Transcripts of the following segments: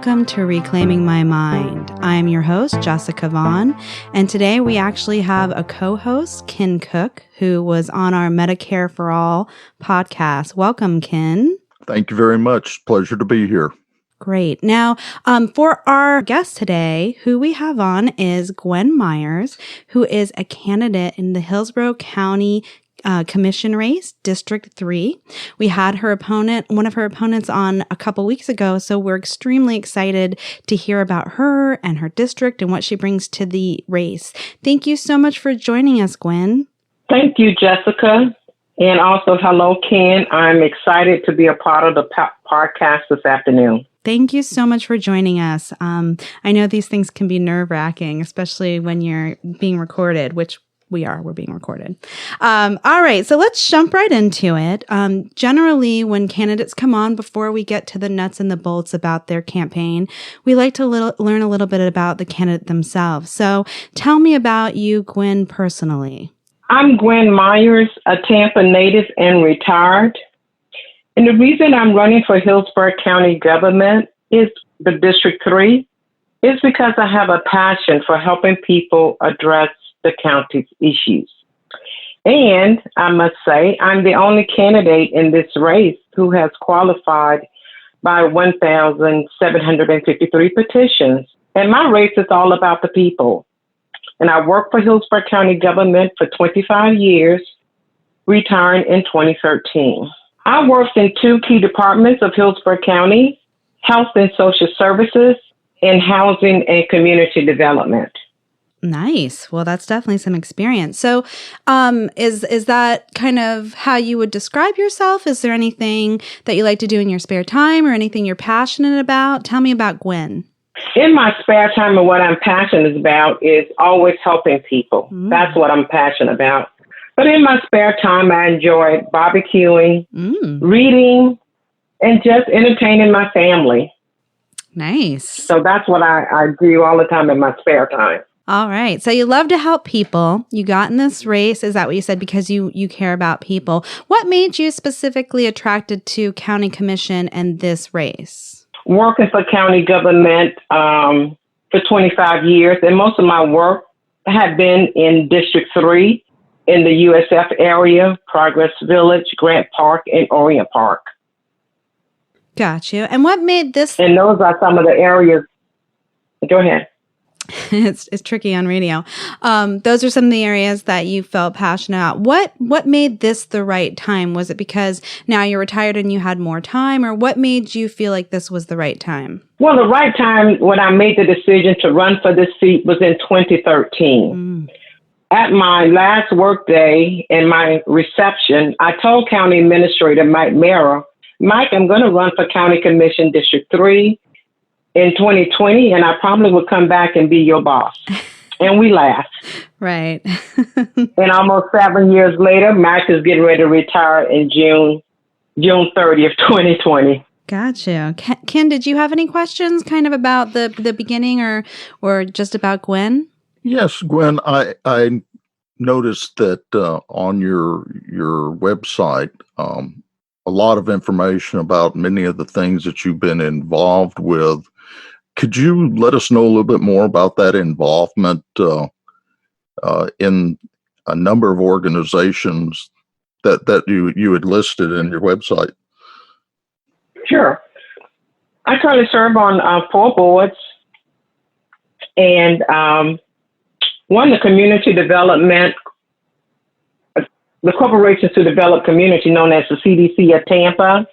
welcome to Reclaiming My Mind. I'm your host, Jessica Vaughn, and today we actually have a co-host, Kin Cook, who was on our Medicare for All podcast. Welcome, Kin. Thank you very much. Pleasure to be here. Great. Now, for our guest today, who we have on is Gwen Myers, who is a candidate in the Hillsborough County Commission race, District 3. We had one of her opponents on a couple weeks ago, so we're extremely excited to hear about her and her district and what she brings to the race. Thank you so much for joining us, Gwen. Thank you, Jessica. And also, hello, Ken. I'm excited to be a part of the podcast this afternoon. Thank you so much for joining us. I know these things can be nerve-wracking, especially when you're being recorded, which we're being recorded. All right, so let's jump right into it. Generally, when candidates come on, before we get to the nuts and the bolts about their campaign, we like to learn a little bit about the candidate themselves. So tell me about you, Gwen, personally. I'm Gwen Myers, a Tampa native and retired. And the reason I'm running for Hillsborough County government is the District 3 is because I have a passion for helping people address the county's issues. And I must say, I'm the only candidate in this race who has qualified by 1,753 petitions. And my race is all about the people. And I worked for Hillsborough County government for 25 years, retiring in 2013. I worked in two key departments of Hillsborough County, Health and Social Services, and Housing and Community Development. Nice. Well, that's definitely some experience. So is that kind of how you would describe yourself? Is there anything that you like to do in your spare time or anything you're passionate about? Tell me about Gwen. In my spare time, and what I'm passionate about is always helping people. That's what I'm passionate about. But in my spare time, I enjoy barbecuing, reading, and just entertaining my family. Nice. So that's what I do all the time in my spare time. All right. So you love to help people. You got in this race. Is that what you said? Because you care about people. What made you specifically attracted to county commission and this race? Working for county government for 25 years, and most of my work had been in District 3 in the USF area, Progress Village, Grant Park, and Orient Park. Got you. And what made this? And those are some of the areas. Go ahead. It's tricky on radio. Those are some of the areas that you felt passionate about. What made this the right time? Was it because now you're retired and you had more time, or what made you feel like this was the right time? Well, the right time when I made the decision to run for this seat was in 2013. At my last work day in my reception, I told County Administrator Mike Merrill, Mike, I'm going to run for County Commission District 3 in 2020, and I probably will come back and be your boss. And we laughed. Right. And almost 7 years later, Mike is getting ready to retire in June 30th, 2020. Gotcha. Ken, did you have any questions kind of about the beginning or just about Gwen? Yes, Gwen, I noticed that on your website, a lot of information about many of the things that you've been involved with. Could you let us know a little bit more about that involvement in a number of organizations that you had listed in your website? Sure. I currently serve on 4 boards, and one, the community development, the Corporations to Develop Community, known as the CDC of Tampa.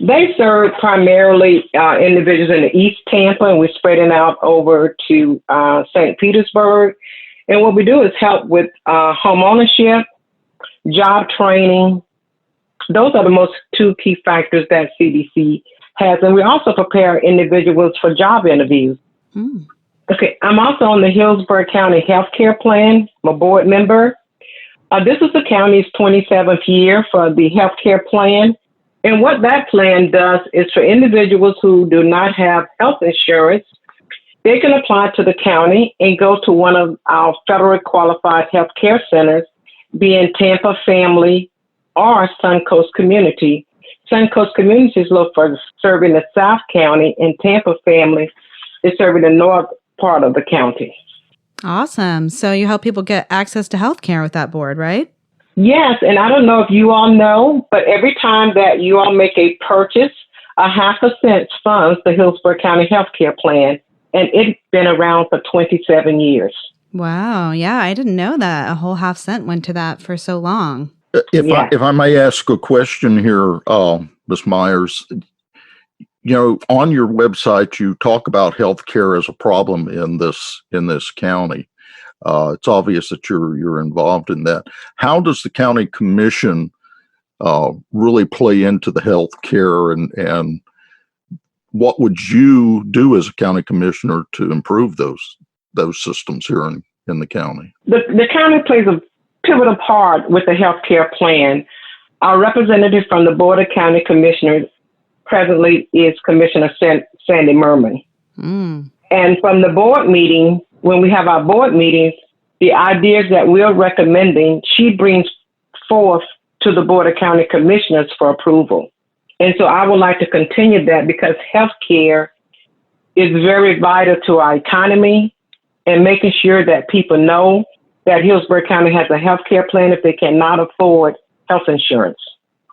They serve primarily individuals in the East Tampa, and we're spreading out over to St. Petersburg. And what we do is help with home ownership, job training. Those are the most 2 key factors that CDC has. And we also prepare individuals for job interviews. Okay, I'm also on the Hillsborough County Healthcare Plan. I'm a board member. This is the county's 27th year for the healthcare plan. And what that plan does is for individuals who do not have health insurance, they can apply to the county and go to one of our federally qualified healthcare centers, be in Tampa Family or Suncoast Community. Suncoast Communities look for serving the South County, and Tampa Family is serving the north part of the county. Awesome. So you help people get access to health care with that board, right? Yes, and I don't know if you all know, but every time that you all make a purchase, 0.5 cent funds the Hillsborough County Healthcare Plan, and it's been around for 27 years. Wow. Yeah, I didn't know that a whole 0.5 cent went to that for so long. If I may ask a question here, Ms. Myers, on your website, you talk about healthcare as a problem in this county. It's obvious that you're involved in that. How does the county commission really play into the healthcare, and what would you do as a county commissioner to improve those systems here in the county? The county plays a pivotal part with the healthcare plan. Our representative from the Board of County Commissioners presently is Commissioner Sandy Merman. And from the board meeting, when we have our board meetings, the ideas that we're recommending, she brings forth to the Board of County Commissioners for approval. And so I would like to continue that, because healthcare is very vital to our economy, and making sure that people know that Hillsborough County has a healthcare plan if they cannot afford health insurance.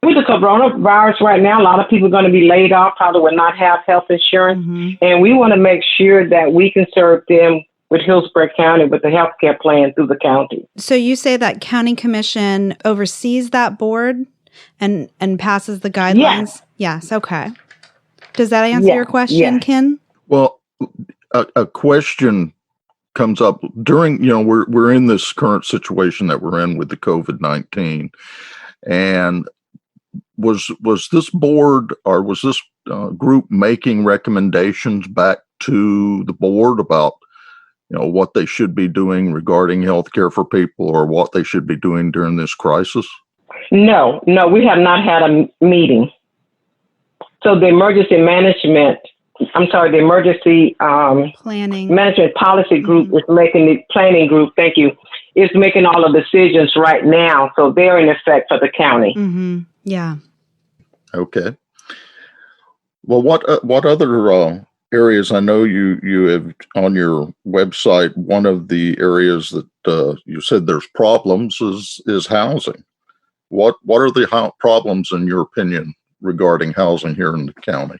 With the coronavirus right now, a lot of people are going to be laid off, probably will not have health insurance. And we want to make sure that we can serve them with Hillsborough County with the healthcare plan through the county. So you say that county commission oversees that board and passes the guidelines? Yes. Okay. Does that answer your question, Kin? Well, a question comes up during, we're in this current situation that we're in with the COVID-19, and was this board, or was this group making recommendations back to the board about what they should be doing regarding healthcare for people, or what they should be doing during this crisis? No, we have not had a meeting. So the emergency planning management policy group is making the planning group. Thank you. Is making all of the decisions right now. So they're in effect for the county. Yeah. Okay. Well, what other areas? I know you have on your website, one of the areas that you said there's problems is housing. What are the problems, in your opinion, regarding housing here in the county?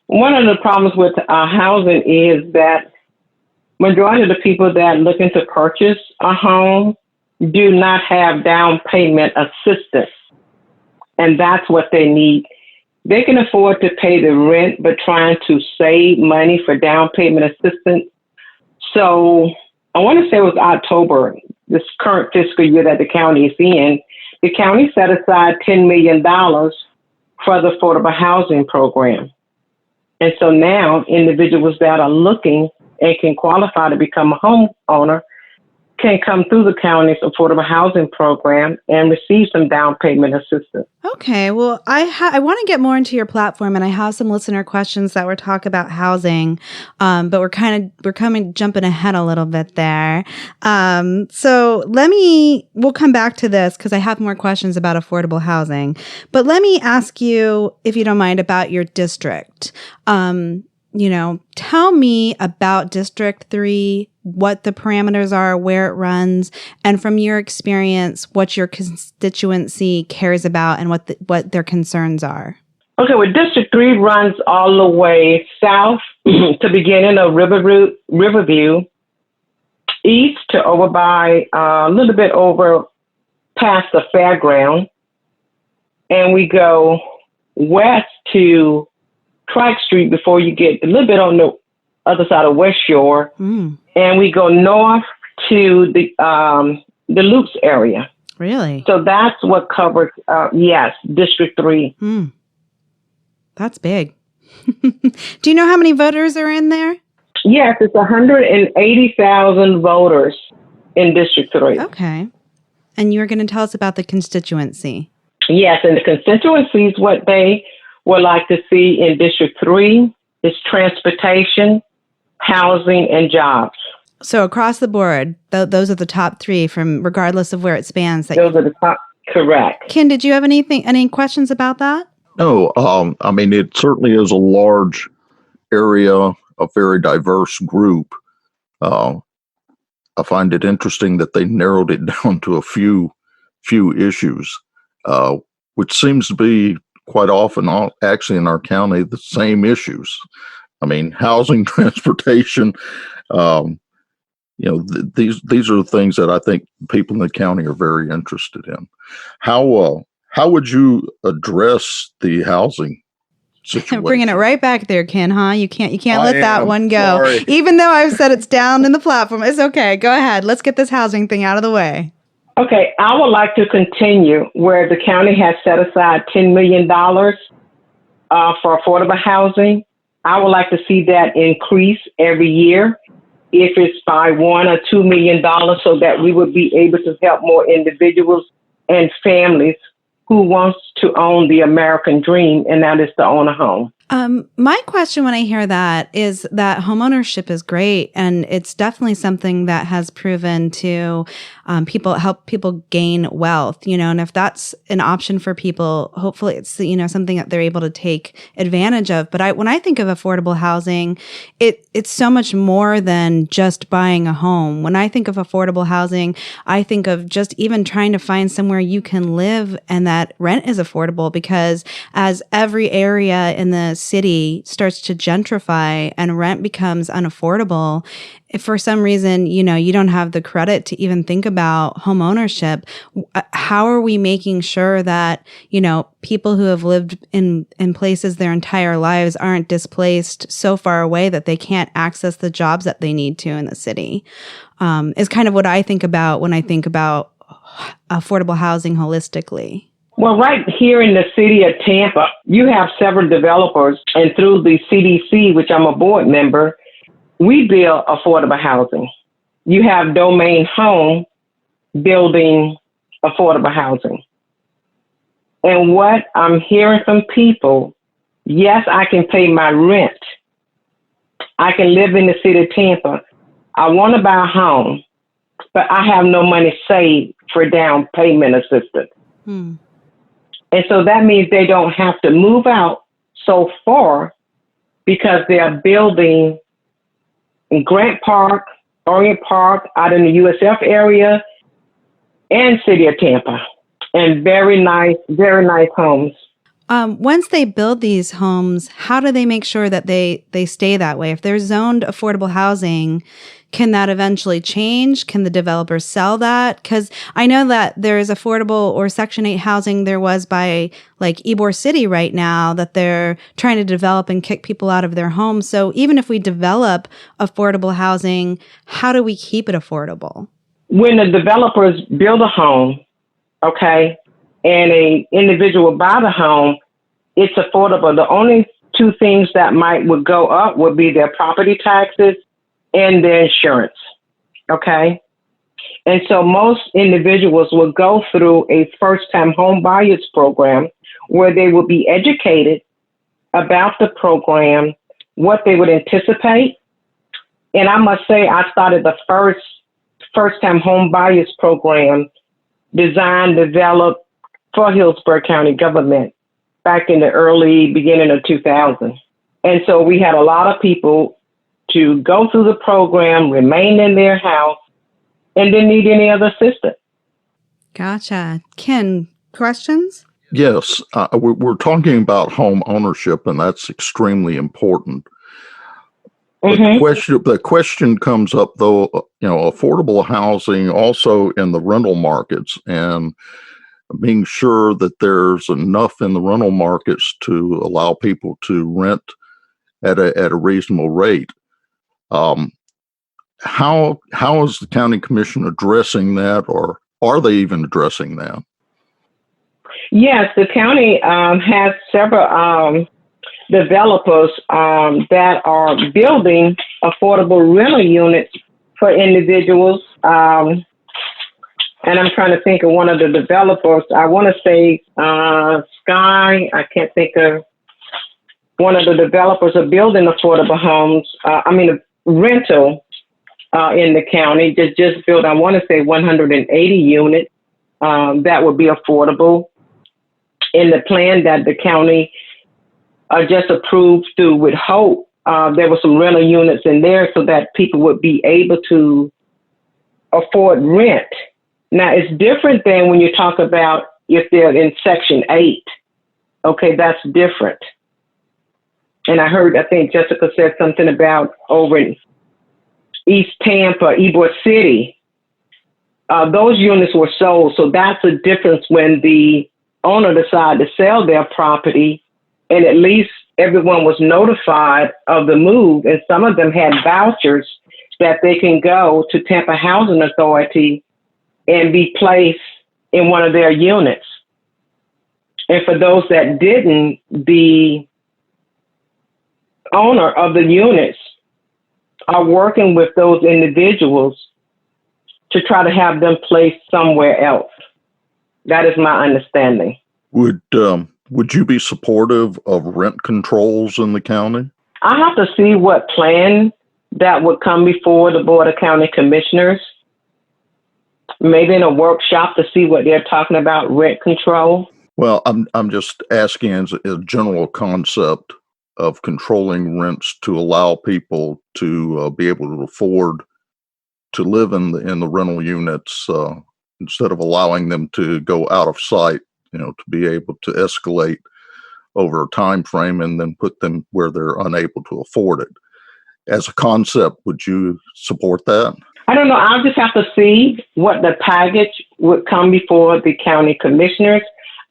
One of the problems with housing is that majority of the people that are looking to purchase a home do not have down payment assistance, and that's what they need. They can afford to pay the rent, but trying to save money for down payment assistance. So I want to say it was October, this current fiscal year that the county is in, the county set aside $10 million for the affordable housing program. And so now individuals that are looking and can qualify to become a homeowner can come through the county's affordable housing program and receive some down payment assistance. Okay. Well, I want to get more into your platform, and I have some listener questions that were talk about housing, but we're jumping ahead a little bit there. So we'll come back to this because I have more questions about affordable housing, but let me ask you, if you don't mind, about your district. Tell me about District 3, what the parameters are, where it runs, and from your experience, what your constituency cares about and what their concerns are. Okay, well, District 3 runs all the way south to beginning of Riverview, east to over by a little bit over past the fairground, and we go west to Clark Street before you get a little bit on the other side of West Shore, and we go north to the Loops area. Really? So that's what covers, District 3. That's big. Do you know how many voters are in there? Yes, it's 180,000 voters in District 3. Okay. And you were going to tell us about the constituency. Yes, and the constituency is what they would like to see in District 3 is transportation, housing, and jobs. So across the board, those are the top 3 from regardless of where it spans. Those are the top, correct. Kin, did you have any questions about that? No, I mean, it certainly is a large area, a very diverse group. Uh, I find it interesting that they narrowed it down to a few issues, uh, which seems to be quite often, actually in our county, the same issues. I mean, housing, transportation. Um, these are the things that I think people in the county are very interested in. How would you address the housing situation? Bringing it right back there, Ken, huh? You can't I let that am one go. sorry. Even though I've said it's down in the platform, it's okay. Go ahead. Let's get this housing thing out of the way. Okay, I would like to continue where the county has set aside $10 million for affordable housing. I would like to see that increase every year, if it's by $1 or $2 million, so that we would be able to help more individuals and families who wants to own the American dream, and that is to own a home. My question when I hear that is that homeownership is great, and it's definitely something that has proven to help people gain wealth, and if that's an option for people, hopefully it's, something that they're able to take advantage of. But when I think of affordable housing, it's so much more than just buying a home. When I think of affordable housing, I think of just even trying to find somewhere you can live and that rent is affordable, because as every area in the city starts to gentrify and rent becomes unaffordable, if for some reason, you don't have the credit to even think about home ownership, how are we making sure that, people who have lived in places their entire lives aren't displaced so far away that they can't access the jobs that they need to in the city? Is kind of what I think about when I think about affordable housing holistically. Well, right here in the city of Tampa, you have several developers, and through the CDC, which I'm a board member, we build affordable housing. You have Domain Home building affordable housing. And what I'm hearing from people, yes, I can pay my rent. I can live in the city of Tampa. I want to buy a home, but I have no money saved for down payment assistance. And so that means they don't have to move out so far, because they are building in Grant Park, Orient Park, out in the USF area, and city of Tampa, and very nice homes. Once they build these homes, how do they make sure that they stay that way? If they're zoned affordable housing, can that eventually change? Can the developers sell that? Because I know that there is affordable or Section 8 housing there was by like Ybor City right now that they're trying to develop and kick people out of their homes. So even if we develop affordable housing, how do we keep it affordable? When the developers build a home, okay, and a individual buy the home, it's affordable. The only two things that would go up would be their property taxes and their insurance, okay? And so most individuals will go through a first-time home buyers program where they will be educated about the program, what they would anticipate. And I must say, I started the first-time home buyers program designed, developed for Hillsborough County government back in the beginning of 2000. And so we had a lot of people to go through the program, remain in their house, and didn't need any other assistance. Gotcha. Ken, questions? Yes, we're talking about home ownership, and that's extremely important. Mm-hmm. The question comes up, though, affordable housing also in the rental markets, and being sure that there's enough in the rental markets to allow people to rent at a reasonable rate. How is the county commission addressing that, or are they even addressing that? Yes, the county has several developers that are building affordable rental units for individuals. And I'm trying to think of one of the developers. I want to say Sky. I can't think of one of the developers are building affordable homes. Rental in the county. Just built, I want to say 180 units that would be affordable. in the plan that the county just approved through with Hope, there were some rental units in there so that people would be able to afford rent. Now, it's different than when you talk about if they're in Section 8. Okay, that's different. And I think Jessica said something about over in East Tampa, Ybor City. Those units were sold. So that's a difference when the owner decided to sell their property, and at least everyone was notified of the move. And some of them had vouchers that they can go to Tampa Housing Authority and be placed in one of their units. And for those that didn't, the owner of the units are working with those individuals to try to have them placed somewhere else. That is my understanding. Would you be supportive of rent controls in the county? I have to see what plan that would come before the Board of County Commissioners. Maybe in a workshop to see what they're talking about rent control. Well, I'm just asking as a general concept of controlling rents to allow people to be able to afford to live in the rental units instead of allowing them to go out of sight. To be able to escalate over a time frame and then put them where they're unable to afford it. As a concept, would you support that? I don't know. I'll just have to see what the package would come before the county commissioners.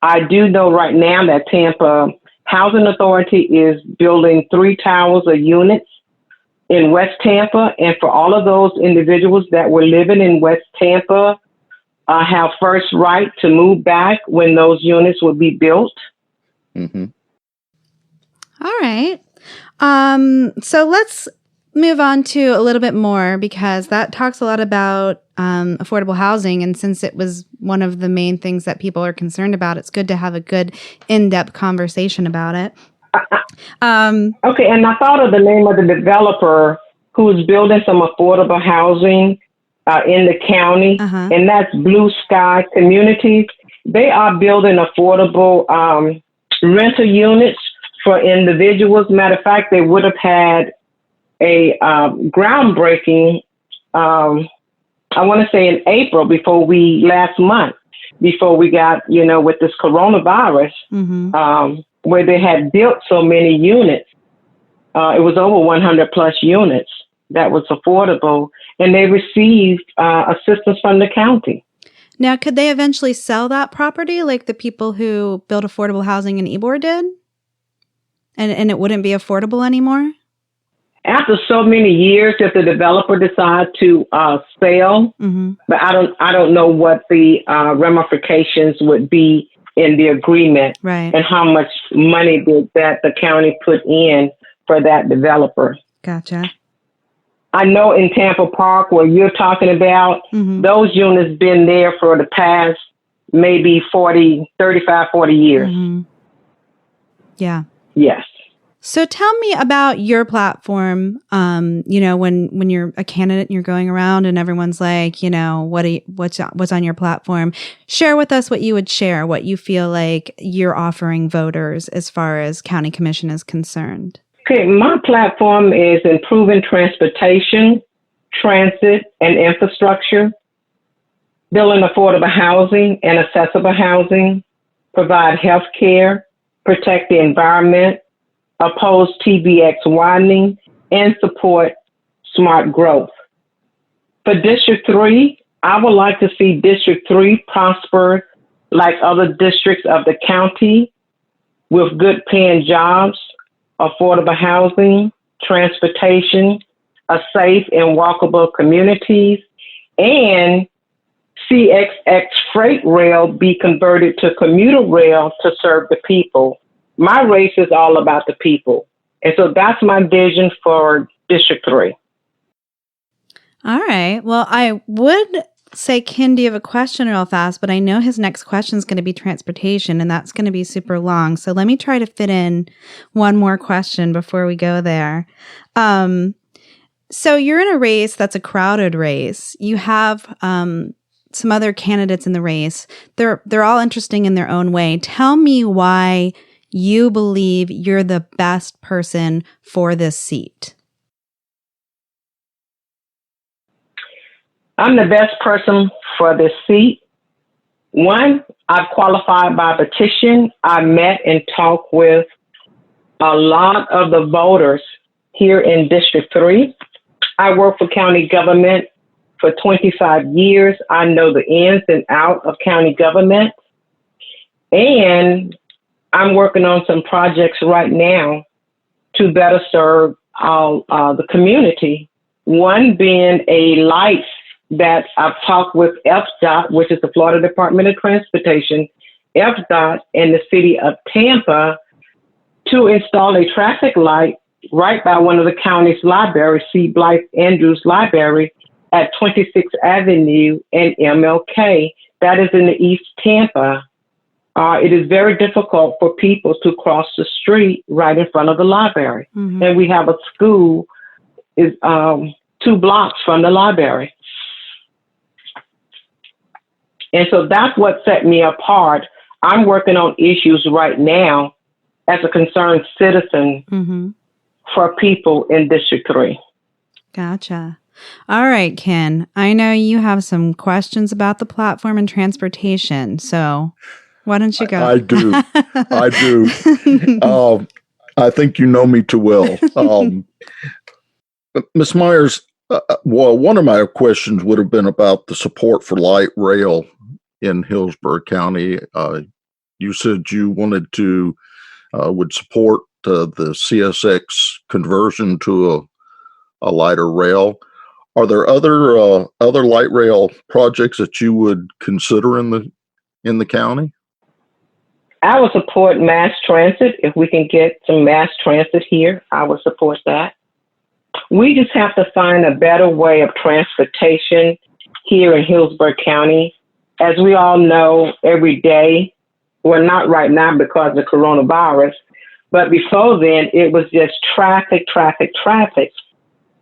I do know right now that Tampa Housing Authority is building 3 towers of units in West Tampa. And for all of those individuals that were living in West Tampa, have first right to move back when those units will be built. Mm-hmm. All right. So let's move on to a little bit more, because that talks a lot about affordable housing. And since it was one of the main things that people are concerned about, it's good to have a good in-depth conversation about it. Okay. And I thought of the name of the developer who's building some affordable housing in the county, and that's Blue Sky Communities. They are building affordable rental units for individuals. Matter of fact, they would have had a groundbreaking, I want to say in April last month, before we got, with this coronavirus, where they had built so many units. It was over 100 plus units that was affordable, and they received assistance from the county. Now, could they eventually sell that property like the people who built affordable housing in Ybor did? And it wouldn't be affordable anymore? After so many years, if the developer decides to sell, but I don't know what the ramifications would be in the agreement, right, and how much money did that the county put in for that developer. Gotcha. I know in Tampa Park, where you're talking about, those units been there for the past maybe 35, 40 years. Yeah. Yes. So tell me about your platform. When you're a candidate and you're going around and everyone's like, what's on your platform? Share with us what you would share, what you feel like you're offering voters as far as county commission is concerned. Okay, my platform is improving transportation, transit, and infrastructure, building affordable housing and accessible housing, provide health care, protect the environment, oppose TBX widening, and support smart growth. For District 3, I would like to see District 3 prosper like other districts of the county, with good paying jobs, affordable housing, transportation, a safe and walkable communities, and CXX freight rail be converted to commuter rail to serve the people. My race is all about the people. And so that's my vision for District 3. All right. Well, I would say, Kin, do you have a question real fast? But I know his next question is going to be transportation, and that's going to be super long. So let me try to fit in one more question before we go there. So you're in a race that's a crowded race. You have some other candidates in the race. They're all interesting in their own way. Tell me why you believe you're the best person for this seat. I'm the best person for this seat. One, I've qualified by petition. I met and talked with a lot of the voters here in District 3. I work for county government for 25 years. I know the ins and outs of county government. And I'm working on some projects right now to better serve the community. One being a light that I've talked with FDOT, which is the Florida Department of Transportation, FDOT, and the city of Tampa to install a traffic light right by one of the county's libraries, C. Blythe Andrews Library at 26th Avenue and MLK. That is in the East Tampa. It is very difficult for people to cross the street right in front of the library. Mm-hmm. And we have a school is 2 blocks from the library. And so that's what set me apart. I'm working on issues right now as a concerned citizen mm-hmm. for people in District 3. Gotcha. All right, Ken, I know you have some questions about the platform and transportation, so why don't you go? I do. I think you know me too well. Ms. Myers, well, one of my questions would have been about the support for light rail in Hillsborough County. You said you wanted to would support the CSX conversion to a lighter rail. Are there other light rail projects that you would consider in the county? I would support mass transit. If we can get some mass transit here, I would support that. We just have to find a better way of transportation here in Hillsborough County. As we all know, every day, well, not right now because of coronavirus, but before then, it was just traffic.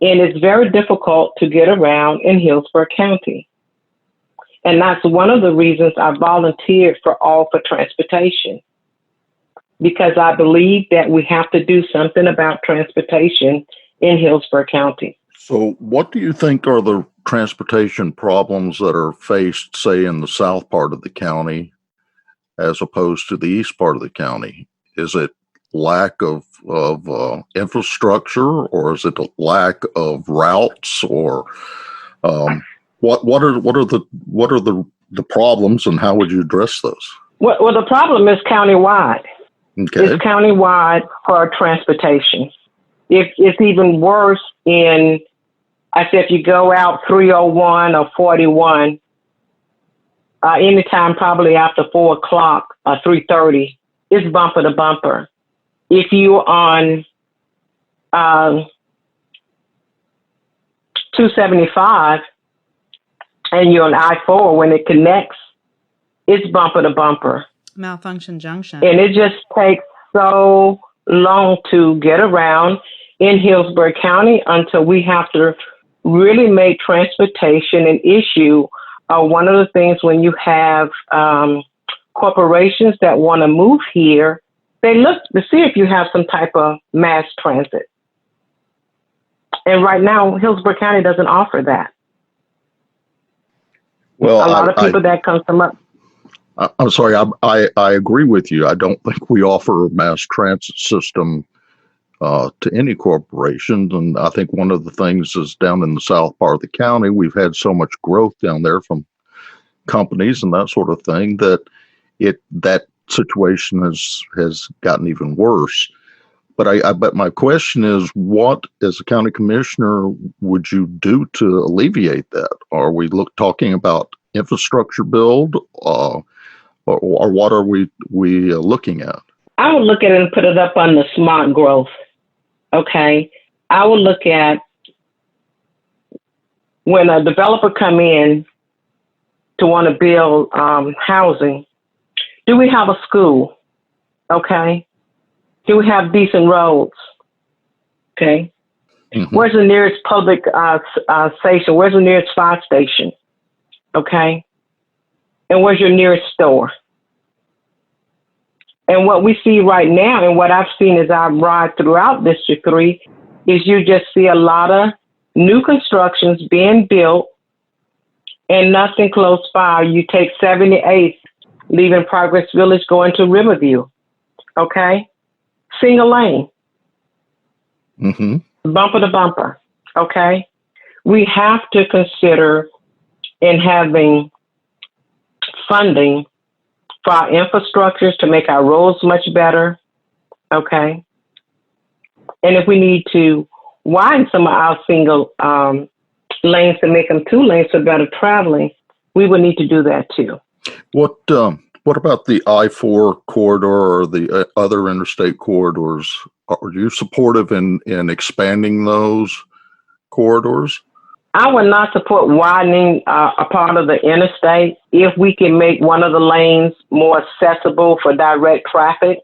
And it's very difficult to get around in Hillsborough County. And that's one of the reasons I volunteered for All for Transportation, because I believe that we have to do something about transportation in Hillsborough County. So what do you think are the transportation problems that are faced, say, in the south part of the county as opposed to the east part of the county? Is it lack of infrastructure, or is it a lack of routes, or what are the problems, and how would you address those? Well, the problem is countywide. Okay. It's countywide for transportation. It's even worse if you go out 301 or 41, anytime probably after 4 o'clock or 3:30, it's bumper to bumper. If you're on 275 and you're on I-4, when it connects, it's bumper to bumper. Malfunction junction. And it just takes so long to get around in Hillsborough County until we have to really make transportation an issue. One of the things when you have corporations that want to move here, they look to see if you have some type of mass transit. And right now, Hillsborough County doesn't offer that. Well, a lot of people that come from up. I'm sorry, I agree with you. I don't think we offer a mass transit system to any corporations. And I think one of the things is down in the south part of the county, we've had so much growth down there from companies and that sort of thing that that situation has gotten even worse. But my question is, what, as a county commissioner, would you do to alleviate that? Are we talking about infrastructure build, or what are we looking at? I would look at it and put it up on the smart growth. Okay, I would look at when a developer come in to want to build housing. Do we have a school? Okay. Do we have decent roads? Okay. Mm-hmm. Where's the nearest public station? Where's the nearest fire station? Okay. And where's your nearest store? And what we see right now, and what I've seen as I ride throughout District 3, is you just see a lot of new constructions being built and nothing close by. You take 78th, leaving Progress Village, going to Riverview, okay? Single lane, bumper to bumper, okay? We have to consider in having funding for our infrastructures to make our roads much better, okay? And if we need to widen some of our single lanes to make them 2 lanes for better traveling, we would need to do that too. What about the I-4 corridor or the other interstate corridors? Are you supportive in expanding those corridors? I would not support widening a part of the interstate if we can make one of the lanes more accessible for direct traffic.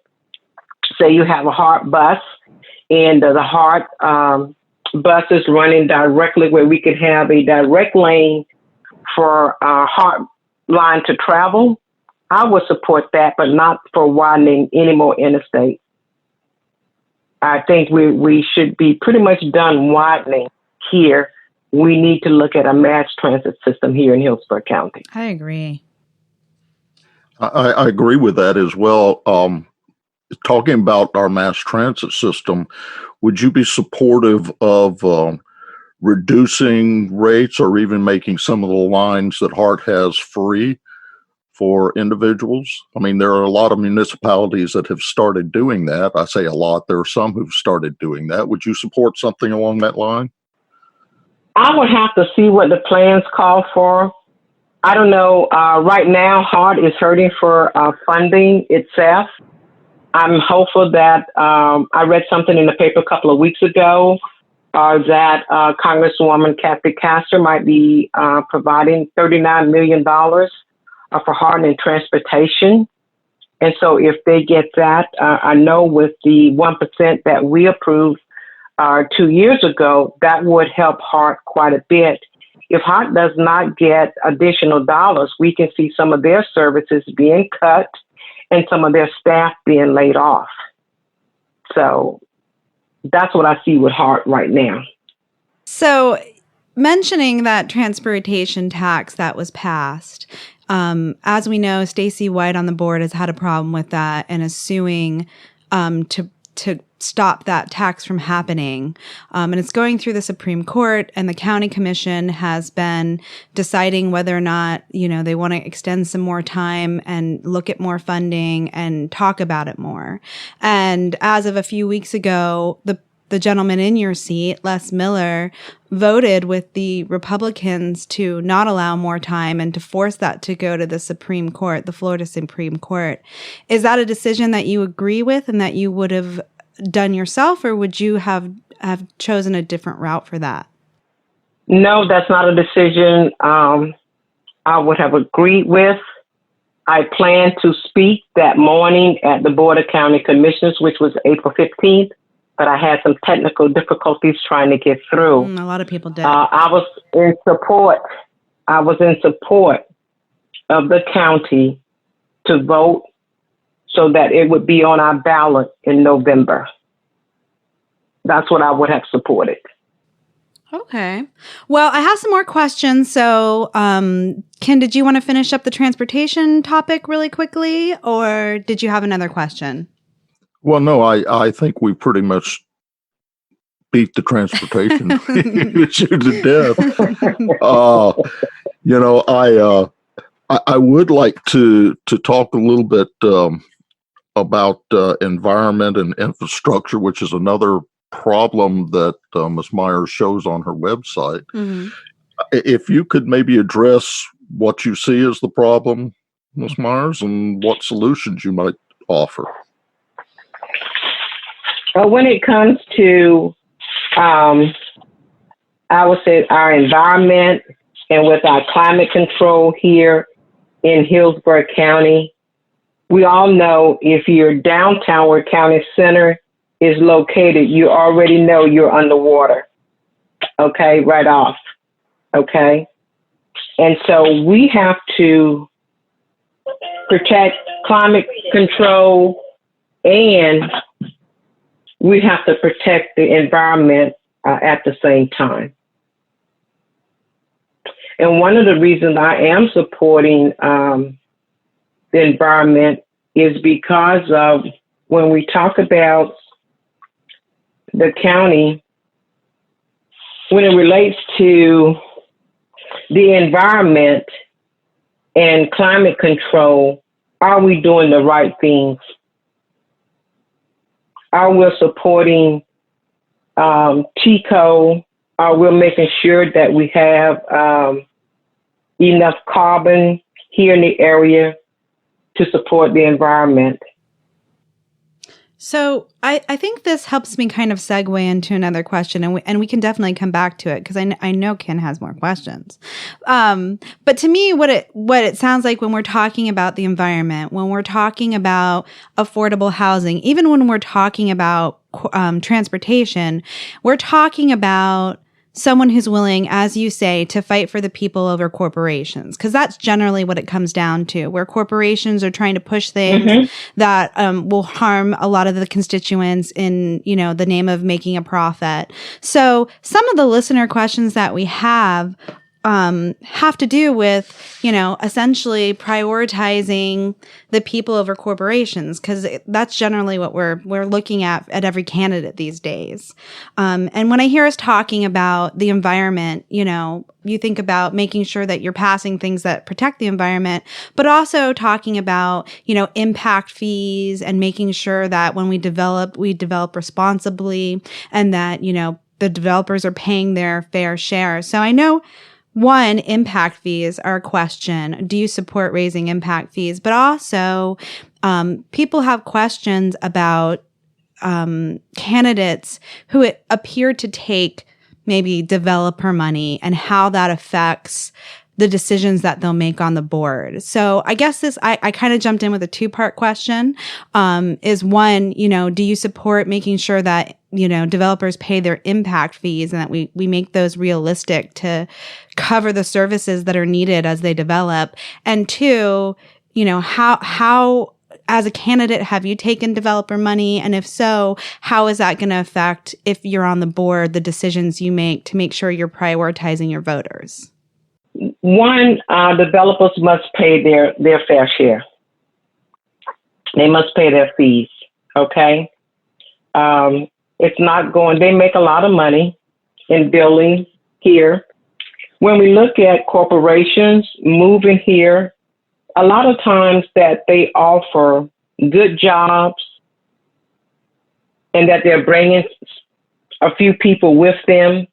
Say you have a HART bus and the HART bus is running directly where we could have a direct lane for HART line to travel. I would support that, but not for widening any more interstate. I think we should be pretty much done widening here. We need to look at a mass transit system here in Hillsborough County. I agree. I agree with that as well. Talking about our mass transit system, would you be supportive of reducing rates or even making some of the lines that HART has free for individuals? I mean, there are a lot of municipalities that have started doing that. I say a lot. There are some who've started doing that. Would you support something along that line? I would have to see what the plans call for. I don't know. Right now, HART is hurting for funding itself. I'm hopeful that I read something in the paper a couple of weeks ago that Congresswoman Kathy Castor might be providing $39 million for HART and transportation. And so if they get that, I know with the 1% that we approved 2 years ago, that would help HART quite a bit. If HART does not get additional dollars, we can see some of their services being cut and some of their staff being laid off. So that's what I see with HART right now. So mentioning that transportation tax that was passed, as we know, Stacey White on the board has had a problem with that and is suing to stop that tax from happening. And it's going through the Supreme Court, and the county commission has been deciding whether or not, they want to extend some more time and look at more funding and talk about it more. And as of a few weeks ago, the gentleman in your seat, Les Miller, voted with the Republicans to not allow more time and to force that to go to the Supreme Court, the Florida Supreme Court. Is that a decision that you agree with and that you would have done yourself, or would you have chosen a different route for that? No, that's not a decision I would have agreed with. I planned to speak that morning at the Board of County Commissioners, which was April 15th. But I had some technical difficulties trying to get through. A lot of people did. I was in support of the county to vote so that it would be on our ballot in November. That's what I would have supported. Okay. Well, I have some more questions. So, Ken, did you want to finish up the transportation topic really quickly, or did you have another question? Well, no, I think we pretty much beat the transportation issue to death. I would like to talk a little bit about environment and infrastructure, which is another problem that Ms. Myers shows on her website. Mm-hmm. If you could maybe address what you see as the problem, Ms. Myers, and what solutions you might offer. When it comes to, I would say, our environment and with our climate control here in Hillsborough County, we all know if you're downtown where County Center is located, you already know you're underwater, okay, right off, okay? And so we have to protect climate control, and we have to protect the environment at the same time. And one of the reasons I am supporting the environment is because of when we talk about the county, when it relates to the environment and climate control, are we doing the right things? Are we supporting TECO? Are we making sure that we have enough carbon here in the area to support the environment? So I think this helps me kind of segue into another question, and we can definitely come back to it because I know Ken has more questions. But to me, what it sounds like when we're talking about the environment, when we're talking about affordable housing, even when we're talking about transportation, we're talking about someone who's willing, as you say, to fight for the people over corporations, because that's generally what it comes down to, where corporations are trying to push things that will harm a lot of the constituents in, the name of making a profit. So some of the listener questions that we have to do with, essentially prioritizing the people over corporations, because that's generally what we're looking at every candidate these days. And when I hear us talking about the environment, you think about making sure that you're passing things that protect the environment, but also talking about, impact fees and making sure that when we develop responsibly and that, the developers are paying their fair share. So I know one, impact fees are a question. Do you support raising impact fees? But also, people have questions about candidates who appear to take maybe developer money and how that affects the decisions that they'll make on the board. So I guess I kind of jumped in with a two-part question. Is one, do you support making sure that, developers pay their impact fees and that we make those realistic to cover the services that are needed as they develop? And two, how as a candidate, have you taken developer money? And if so, how is that going to affect, if you're on the board, the decisions you make to make sure you're prioritizing your voters? One, developers must pay their fair share. They must pay their fees, okay? It's not they make a lot of money in building here. When we look at corporations moving here, a lot of times that they offer good jobs and that they're bringing a few people with them,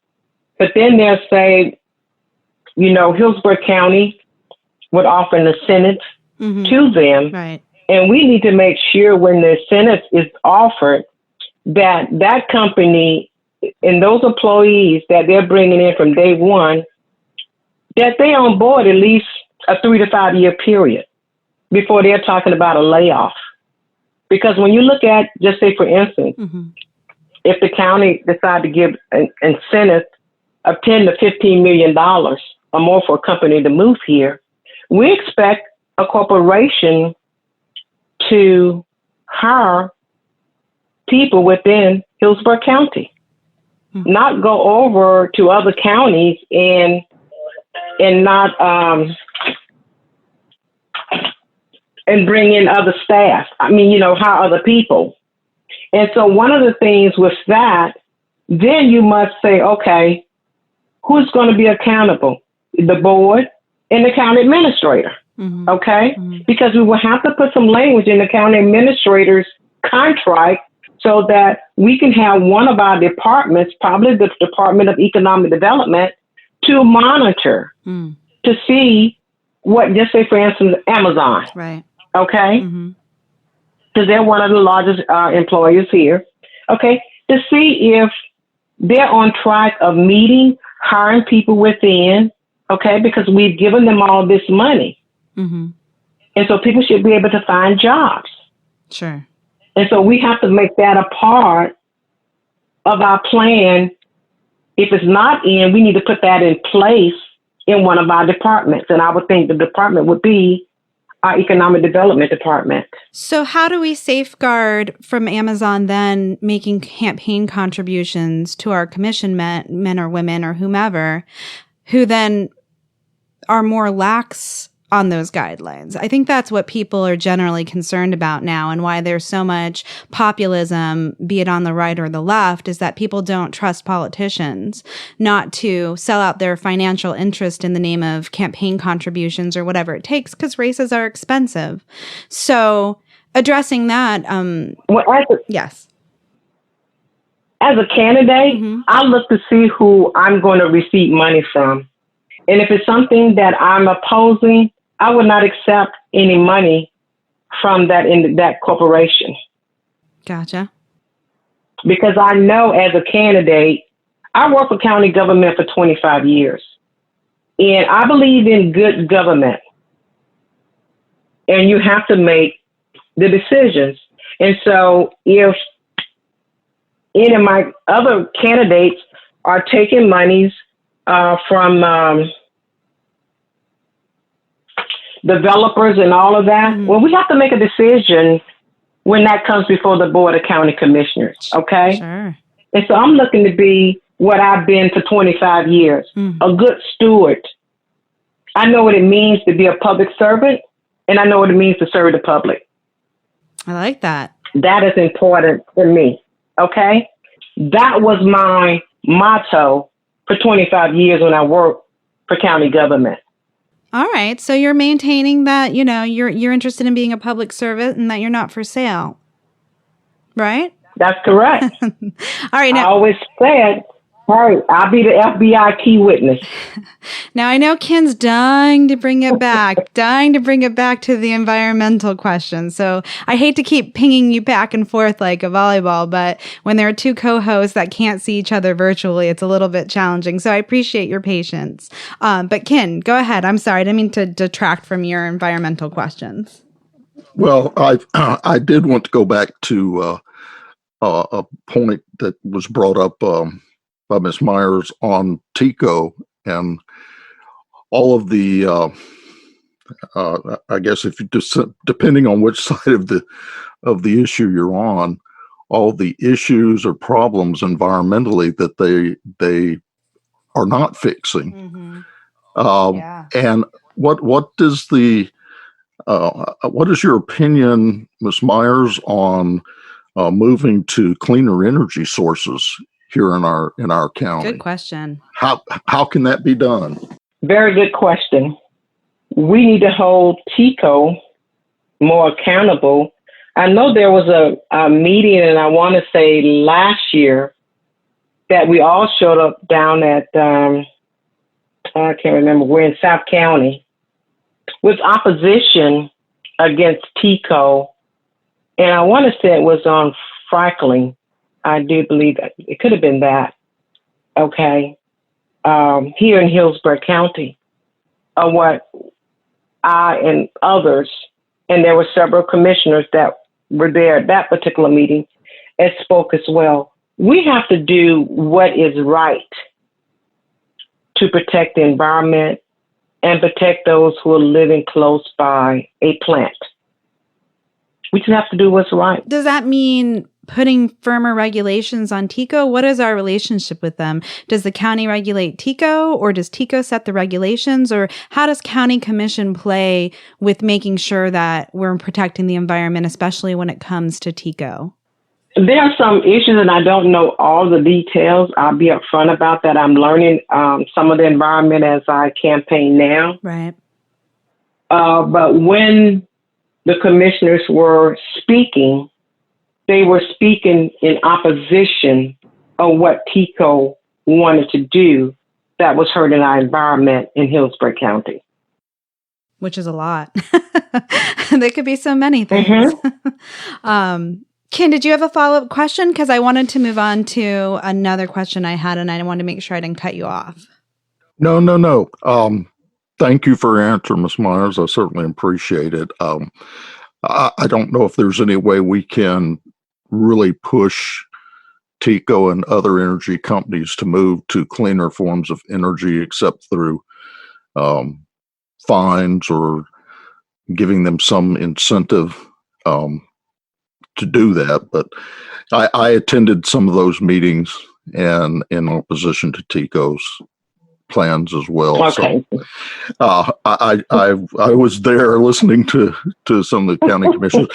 but then they'll say, Hillsborough County would offer an incentive to them. Right. And we need to make sure when the incentive is offered that company and those employees that they're bringing in from day one, that they on board at least a 3 to 5 year period before they're talking about a layoff. Because when you look at, just say for instance, if the county decide to give an incentive of $10 to $15 million or more for a company to move here, we expect a corporation to hire people within Hillsborough County, not go over to other counties and not and bring in other staff. Hire other people. And so one of the things with that, then you must say, okay, who's going to be accountable? The board and the county administrator, okay? Because we will have to put some language in the county administrator's contract so that we can have one of our departments, probably the Department of Economic Development, to monitor, to see what, just say for instance, Amazon, right? Okay, because they're one of the largest employers here, okay, to see if they're on track of meeting, hiring people within, okay, because we've given them all this money. And so people should be able to find jobs. Sure. And so we have to make that a part of our plan. If it's not in, we need to put that in place in one of our departments. And I would think the department would be our economic development department. So how do we safeguard from Amazon then making campaign contributions to our commission men or women or whomever, who then are more lax on those guidelines? I think that's what people are generally concerned about now, and why there's so much populism, be it on the right or the left, is that people don't trust politicians not to sell out their financial interest in the name of campaign contributions or whatever it takes, because races are expensive. So addressing that, yes. As a candidate, I look to see who I'm going to receive money from. And if it's something that I'm opposing, I would not accept any money from that corporation. Gotcha. Because I know as a candidate, I worked for county government for 25 years. And I believe in good government. And you have to make the decisions. And so if any of my other candidates are taking monies from developers and all of that, well, we have to make a decision when that comes before the Board of County Commissioners, okay? Sure. And so I'm looking to be what I've been for 25 years, a good steward. I know what it means to be a public servant, and I know what it means to serve the public. I like that. That is important for me, okay? That was my motto for 25 years when I worked for county government. All right. So you're maintaining that, you're interested in being a public servant and that you're not for sale. Right? That's correct. All right. Now, I always said, hey, I'll be the FBI key witness. Now, I know Ken's dying to bring it back to the environmental question. So I hate to keep pinging you back and forth like a volleyball, but when there are two co-hosts that can't see each other virtually, it's a little bit challenging. So I appreciate your patience. But Ken, go ahead. I'm sorry. I didn't mean to detract from your environmental questions. Well, I did want to go back to a point that was brought up by Ms. Myers on TICO and all of the, I guess if you just, depending on which side of the issue you're on, all the issues or problems environmentally that they are not fixing. And what is your opinion, Ms. Myers, on moving to cleaner energy sources here in our county? Good question. How can that be done? Very good question. We need to hold TICO more accountable. I know there was a meeting, and I want to say last year, that we all showed up down at, I can't remember, we're in South County, with opposition against TICO. And I want to say it was on fracking. I do believe that it could have been that. Okay. Here in Hillsborough County, what I and others, and there were several commissioners that were there at that particular meeting, and spoke as well. We have to do what is right to protect the environment and protect those who are living close by a plant. We just have to do what's right. Does that mean putting firmer regulations on TICO? What is our relationship with them? Does the county regulate TICO, or does TICO set the regulations, or how does county commission play with making sure that we're protecting the environment, especially when it comes to TICO? There are some issues, and I don't know all the details. I'll be upfront about that. I'm learning some of the environment as I campaign now. Right. But when the commissioners were speaking, they were speaking in opposition of what TICO wanted to do that was hurting our environment in Hillsborough County. Which is a lot. There could be so many things. Ken, did you have a follow-up question? Because I wanted to move on to another question I had, and I wanted to make sure I didn't cut you off. No. Thank you for your answer, Ms. Myers. I certainly appreciate it. I don't know if there's any way we can really push TICO and other energy companies to move to cleaner forms of energy, except through fines or giving them some incentive to do that. But I attended some of those meetings and in opposition to Tico's plans as well. Okay. So I was there listening to some of the county commissioners.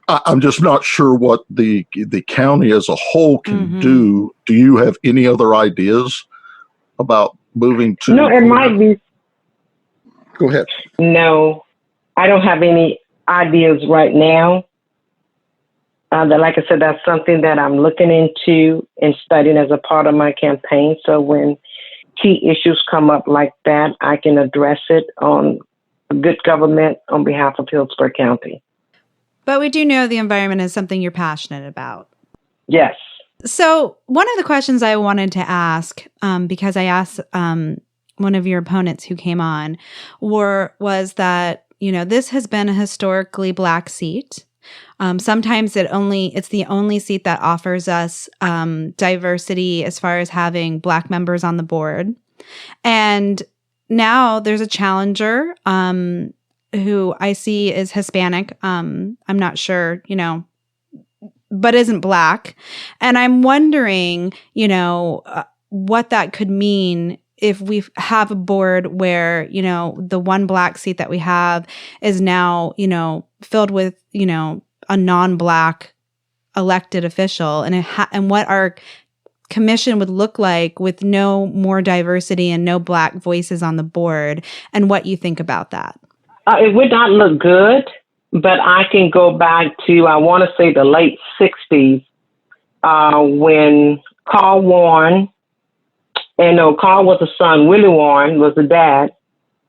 I'm just not sure what the county as a whole can do. Do you have any other ideas about moving to? No, it might be. Go ahead. No, I don't have any ideas right now. Like I said, that's something that I'm looking into and studying as a part of my campaign. So when key issues come up like that, I can address it on good government on behalf of Hillsborough County. But we do know the environment is something you're passionate about. Yes. So one of the questions I wanted to ask, because I asked one of your opponents who came on, was that, this has been a historically Black seat. Sometimes it's the only seat that offers us diversity as far as having Black members on the board. And now there's a challenger who I see is Hispanic. I'm not sure, but isn't Black. And I'm wondering, what that could mean if we have a board where, the one Black seat that we have is now, filled with, a non-Black elected official, and what our commission would look like with no more diversity and no Black voices on the board, and what you think about that. It would not look good, but I can go back to, I want to say the late 60s, when Carl Warren, Carl was the son, Willie Warren was the dad,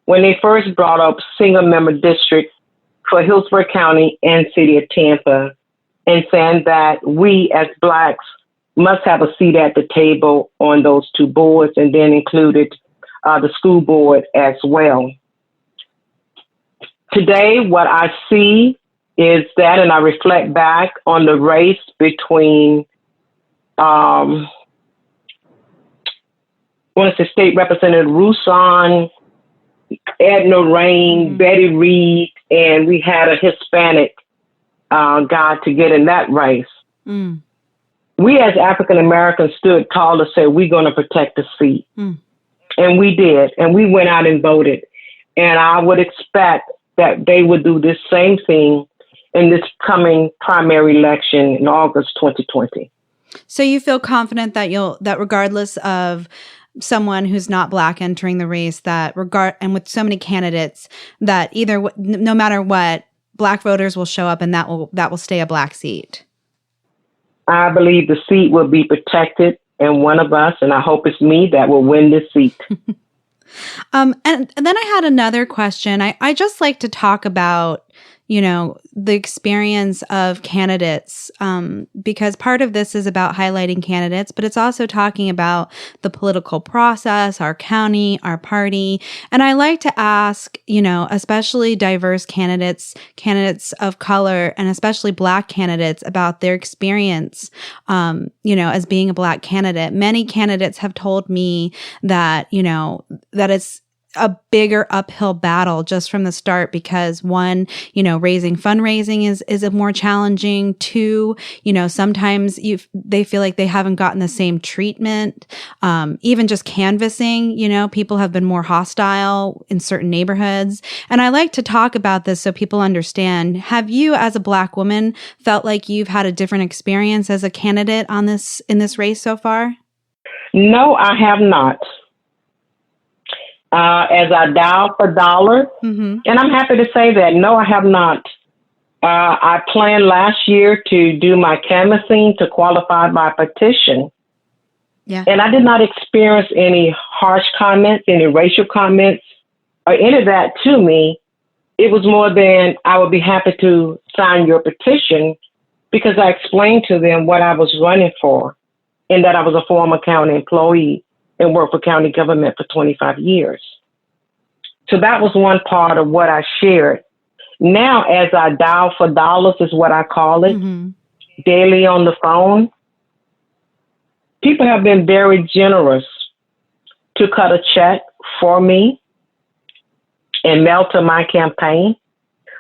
when they first brought up single-member district for Hillsborough County and City of Tampa, and saying that we as Blacks must have a seat at the table on those two boards, and then included the school board as well. Today, what I see is that, and I reflect back on the race between State Representative Rusan, Edna Rain, Betty Reed, and we had a Hispanic guy to get in that race. We as African Americans stood tall to say, we're going to protect the seat. And we did. And we went out and voted. And I would expect that they would do this same thing in this coming primary election in August 2020. So you feel confident that regardless of someone who's not Black entering the race, and with so many candidates, that no matter what, Black voters will show up, and that will stay a Black seat? I believe the seat will be protected, and one of us, and I hope it's me, that will win this seat. And then I had another question. I just like to talk about, the experience of candidates, because part of this is about highlighting candidates, but it's also talking about the political process, our county, our party. And I like to ask, especially diverse candidates of color, and especially Black candidates, about their experience, as being a Black candidate. Many candidates have told me that, that it's a bigger uphill battle just from the start, because one, fundraising is a more challenging. Two, sometimes they feel like they haven't gotten the same treatment. Even just canvassing, people have been more hostile in certain neighborhoods. And I like to talk about this so people understand. Have you, as a Black woman, felt like you've had a different experience as a candidate in this race so far? No, I have not. As I dial for dollar, and I'm happy to say that, no, I have not. I planned last year to do my canvassing to qualify by petition. Yeah. And I did not experience any harsh comments, any racial comments, or any of that to me. It was more than, I would be happy to sign your petition, because I explained to them what I was running for, and that I was a former county employee and worked for county government for 25 years. So that was one part of what I shared. Now, as I dial for dollars, is what I call it, daily on the phone, people have been very generous to cut a check for me and mail to my campaign.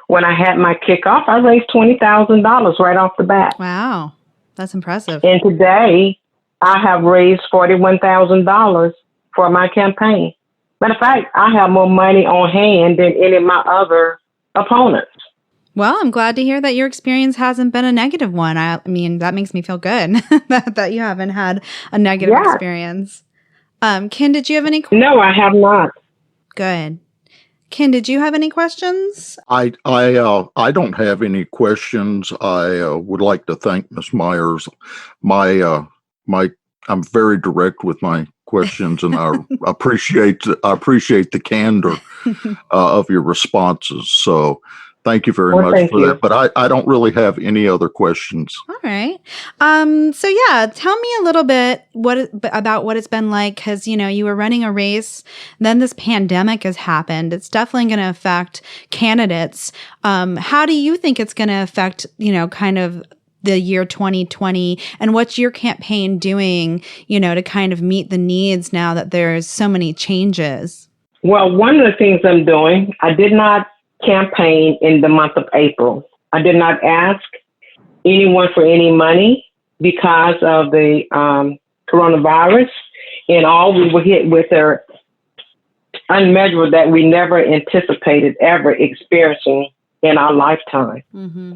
when I had my kickoff, I raised $20,000 right off the bat. Wow. That's impressive. And today, I have raised $41,000 for my campaign. Matter of fact, I have more money on hand than any of my other opponents. Well, I'm glad to hear that your experience hasn't been a negative one. I mean, that makes me feel good that you haven't had a negative experience. Kin, did you have any questions? No, I have not. Good. Kin, did you have any questions? I don't have any questions. I would like to thank Ms. Myers. I'm very direct with my questions, and I appreciate the candor of your responses. So thank you very much for that. But I don't really have any other questions. All right. So yeah, tell me a little bit about what it's been like, because you were running a race, then this pandemic has happened. It's definitely going to affect candidates. How do you think it's going to affect kind of the year 2020, and what's your campaign doing, to kind of meet the needs now that there's so many changes? Well, one of the things I'm doing, I did not campaign in the month of April. I did not ask anyone for any money because of the coronavirus, and all we were hit with are unmeasurable that we never anticipated ever experiencing in our lifetime. Mm-hmm.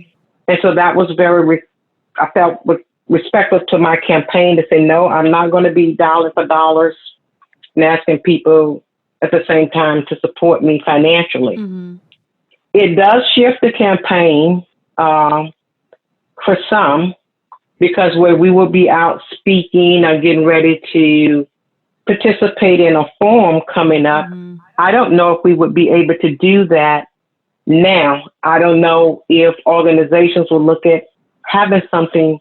And so that was I felt respectful to my campaign to say, no, I'm not going to be dollar for dollars and asking people at the same time to support me financially. Mm-hmm. It does shift the campaign for some, because where we will be out speaking or getting ready to participate in a forum coming up, mm-hmm. I don't know if we would be able to do that now. I don't know if organizations will look at having something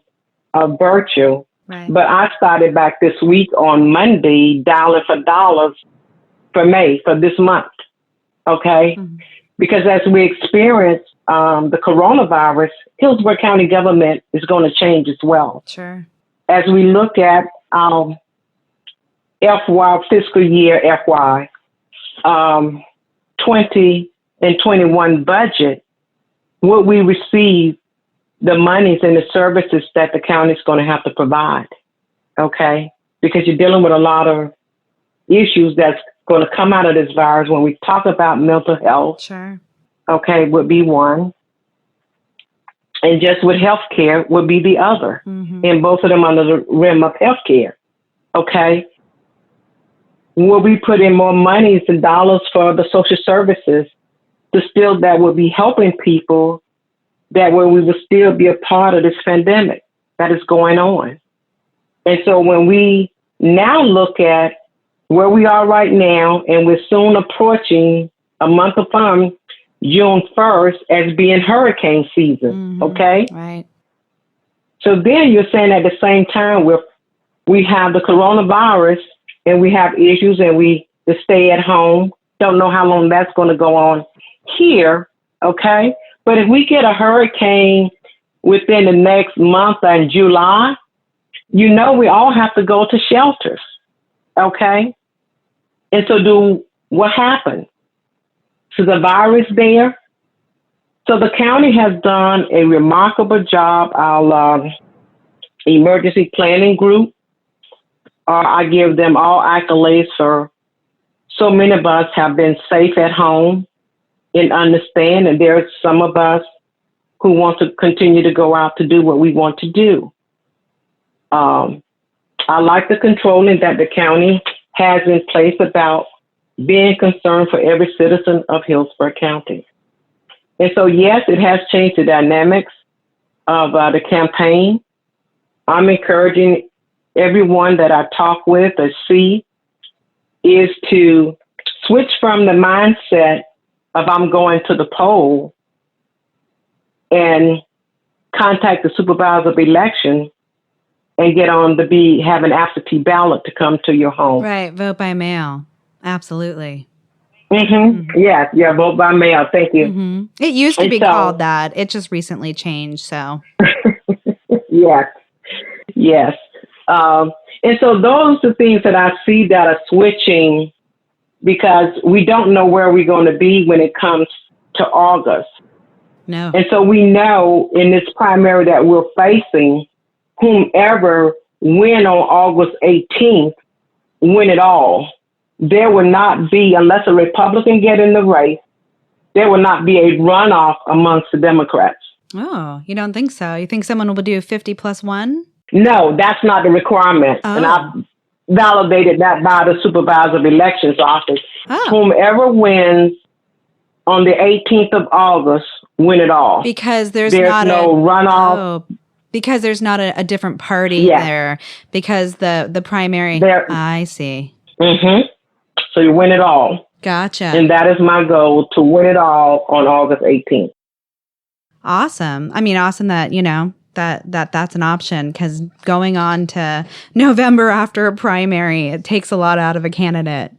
virtual. Right. But I started back this week on Monday, dollar for dollars for May, for this month. Okay? Mm-hmm. Because as we experience the coronavirus, Hillsborough County government is going to change as well. Sure. As we look at fiscal year FY 20 and 21 budget, what we receive, the monies and the services that the county is going to have to provide, okay? Because you're dealing with a lot of issues that's going to come out of this virus. When we talk about mental health, sure, okay, would be one. And just with healthcare would be the other. Mm-hmm. And both of them under the rim of healthcare, okay? Will we put in more monies and dollars for the social services that will be helping people, that way we will still be a part of this pandemic that is going on. And so when we now look at where we are right now, and we're soon approaching a month from June 1st as being hurricane season, mm-hmm. okay? Right. So then you're saying at the same time we have the coronavirus and we have issues and the stay at home, don't know how long that's going to go on here, okay? But if we get a hurricane within the next month in July, we all have to go to shelters, okay? And so what happens? So the virus there. So the county has done a remarkable job. Our emergency planning group, I give them all accolades for so many of us have been safe at home and understand, and there's some of us who want to continue to go out to do what we want to do. I like the controlling that the county has in place about being concerned for every citizen of Hillsborough County. And so, yes, it has changed the dynamics of the campaign. I'm encouraging everyone that I talk with or see is to switch from the mindset of I'm going to the poll and contact the supervisor of election and get on to have an absentee ballot to come to your home. Right. Vote by mail. Absolutely. Mm-hmm. Mm-hmm. Yeah. Vote by mail. Thank you. Mm-hmm. It used to be called that. It just recently changed. So. Yes. And so those are the things that I see that are switching, because we don't know where we're going to be when it comes to August. No. And so we know in this primary that we're facing, whomever win on August 18th, win it all. There will not be, unless a Republican get in the race, there will not be a runoff amongst the Democrats. Oh, you don't think so? You think someone will do 50 plus 1? No, that's not the requirement. Oh. And I've validated that by the Supervisor of Elections Office. Oh. Whomever wins on the 18th of August, win it all. Because there's no runoff. runoff. Because there's not a different party there. Because the primary. I see. Mm-hmm. So you win it all. Gotcha. And that is my goal, to win it all on August 18th. Awesome. I mean, awesome that, that's an option, because going on to November after a primary, it takes a lot out of a candidate.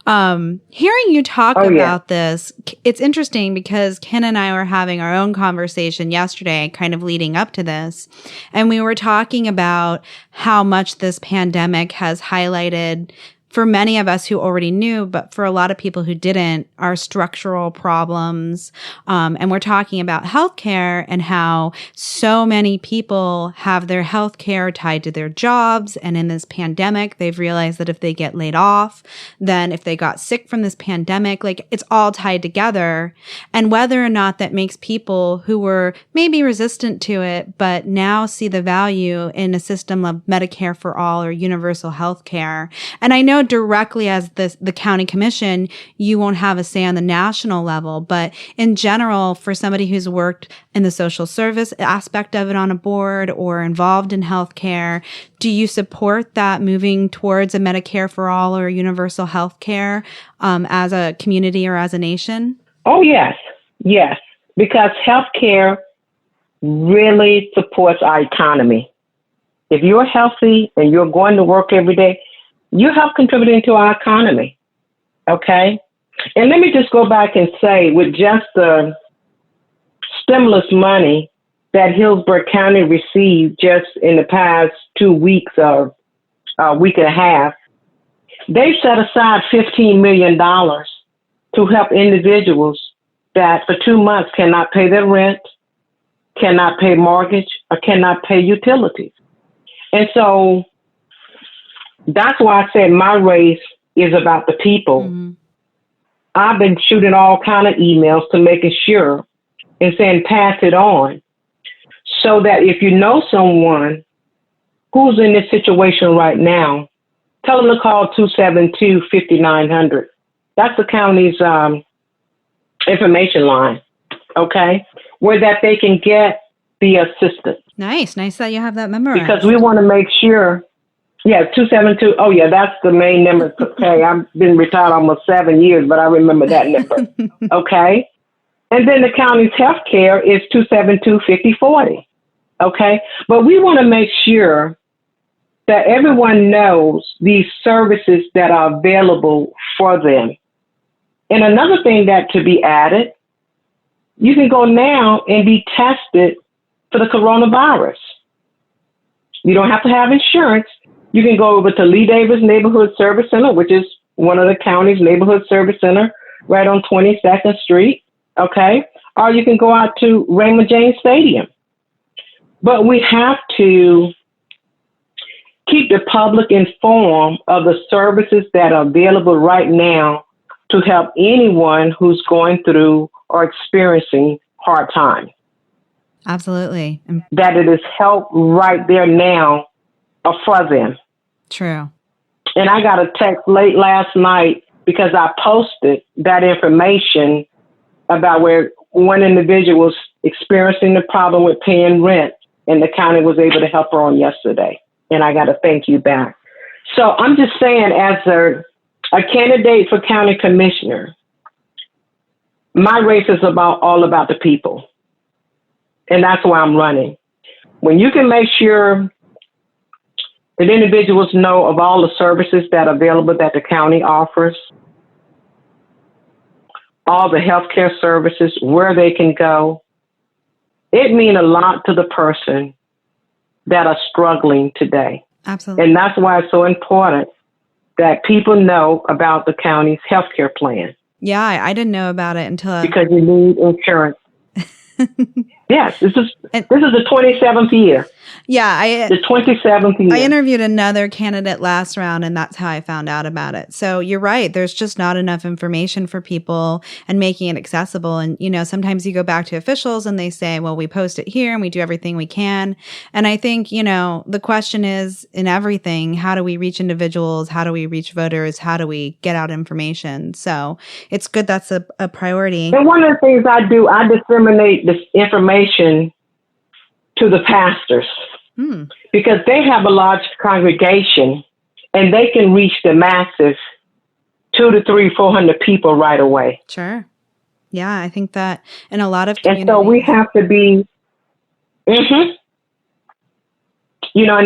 Hearing you talk about this, it's interesting because Ken and I were having our own conversation yesterday, kind of leading up to this. And we were talking about how much this pandemic has highlighted, for many of us who already knew, but for a lot of people who didn't, our structural problems. And we're talking about healthcare and how so many people have their healthcare tied to their jobs. And in this pandemic, they've realized that if they get laid off, then if they got sick from this pandemic, like, it's all tied together. And whether or not that makes people who were maybe resistant to it, but now see the value in a system of Medicare for all or universal healthcare. And I know directly as the county commission, you won't have a say on the national level, but in general, for somebody who's worked in the social service aspect of it on a board or involved in healthcare, do you support that moving towards a Medicare for all or universal healthcare as a community or as a nation? Oh, yes. Yes. Because healthcare really supports our economy. If you're healthy and you're going to work every day, you help contributing to our economy, okay? And let me just go back and say, with just the stimulus money that Hillsborough County received just in the past 2 weeks or a week and a half, they set aside $15 million to help individuals that for 2 months cannot pay their rent, cannot pay mortgage, or cannot pay utilities. And so that's why I said my race is about the people. Mm-hmm. I've been shooting all kind of emails to making sure and saying pass it on, so that if you know someone who's in this situation right now, tell them to call 272-5900. That's the county's information line, okay, where that they can get the assistance. Nice that you have that memorized. Because we want to make sure. Yeah, 272. Oh, yeah, that's the main number. Okay, I've been retired almost 7 years, but I remember that number. Okay. And then the county's health care is 272-5040. Okay. But we want to make sure that everyone knows these services that are available for them. And another thing that to be added, you can go now and be tested for the coronavirus. You don't have to have insurance. You can go over to Lee Davis Neighborhood Service Center, which is one of the county's neighborhood service center right on 22nd Street, okay? Or you can go out to Raymond James Stadium. But we have to keep the public informed of the services that are available right now to help anyone who's going through or experiencing hard times. Absolutely. That it is help right there now for them. True. And I got a text late last night because I posted that information about where one individual was experiencing the problem with paying rent, and the county was able to help her on yesterday. And I got to thank you back. So I'm just saying, as a candidate for county commissioner, my race is all about the people. And that's why I'm running. When you can make sure that individuals know of all the services that are available that the county offers, all the healthcare services, where they can go, it means a lot to the person that are struggling today. Absolutely. And that's why it's so important that people know about the county's healthcare plan. Yeah, I didn't know about it until... Because you need insurance. Yes, this is the 27th year. Yeah, the 27th year. I interviewed another candidate last round, and that's how I found out about it. So you're right. There's just not enough information for people and making it accessible. And, sometimes you go back to officials and they say, well, we post it here and we do everything we can. And I think, the question is in everything, how do we reach individuals? How do we reach voters? How do we get out information? So it's good that's a priority. And one of the things I do, I disseminate this information to the pastors because they have a large congregation and they can reach the masses, 200 to 300, 400 people right away. Sure. Yeah, I think that in a lot of communities. And so we have to be, and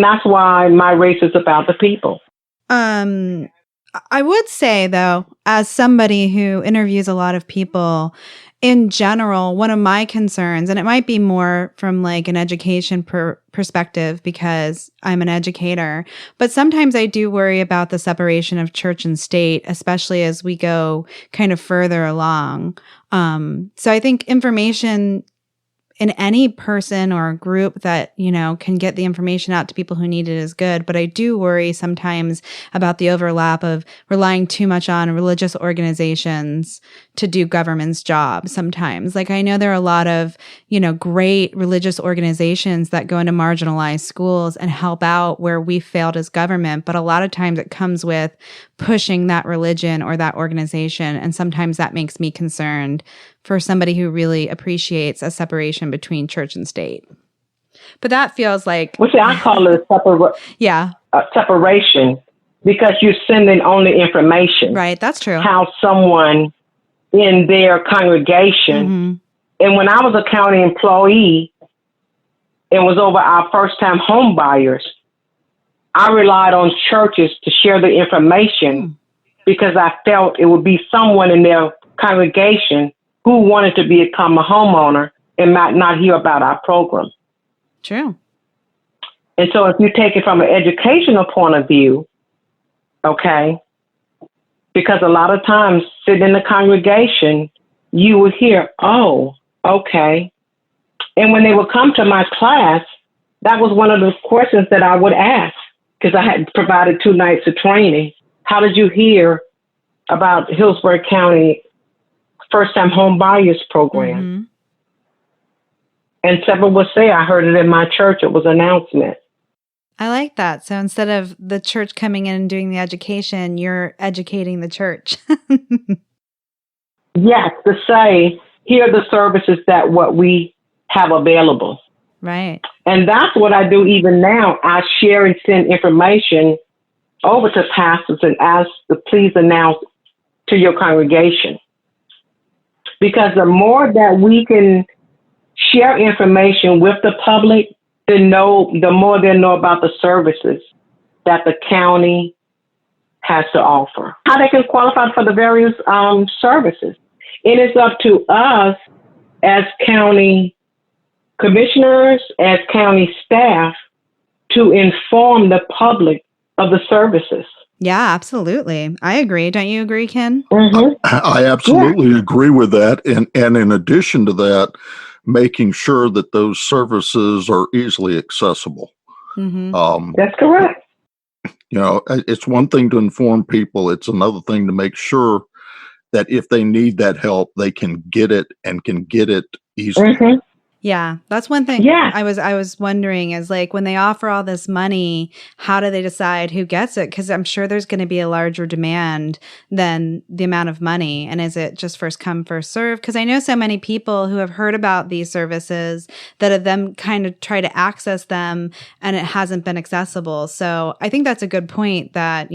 that's why my race is about the people. I would say, though, as somebody who interviews a lot of people, in general, one of my concerns, and it might be more from like an education perspective because I'm an educator, but sometimes I do worry about the separation of church and state, especially as we go kind of further along. So I think information in any person or group that, can get the information out to people who need it is good. But I do worry sometimes about the overlap of relying too much on religious organizations to do government's job sometimes. Like I know there are a lot of, great religious organizations that go into marginalized schools and help out where we failed as government. But a lot of times it comes with pushing that religion or that organization. And sometimes that makes me concerned for somebody who really appreciates a separation between church and state. But that feels like... Well, see, I call it a separation because you're sending only information. Right, that's true. How someone in their congregation, and when I was a county employee and was over our first-time home buyers, I relied on churches to share the information because I felt it would be someone in their congregation who wanted to become a homeowner and might not hear about our program. True. And so if you take it from an educational point of view, okay, because a lot of times sitting in the congregation, you would hear, oh, okay. And when they would come to my class, that was one of the questions that I would ask because I had provided 2 nights of training. How did you hear about Hillsborough County first-time home buyers program? And several would say, I heard it in my church. It was an announcement. I like that. So instead of the church coming in and doing the education, you're educating the church. Yes, to say, here are the services that what we have available. Right. And that's what I do even now. I share and send information over to pastors and ask to please announce to your congregation. Because the more that we can share information with the public, the more they know about the services that the county has to offer, how they can qualify for the various services. It is up to us as county commissioners, as county staff, to inform the public of the services. Yeah, absolutely. I agree. Don't you agree, Ken? I absolutely agree with that. And in addition to that, making sure that those services are easily accessible. That's correct. It's one thing to inform people. It's another thing to make sure that if they need that help, they can get it and can get it easily. Yeah, that's one thing. Yeah. I was wondering is like when they offer all this money, how do they decide who gets it? Because I'm sure there's going to be a larger demand than the amount of money. And is it just first come, first serve? Because I know so many people who have heard about these services that have them kind of try to access them and it hasn't been accessible. So I think that's a good point that,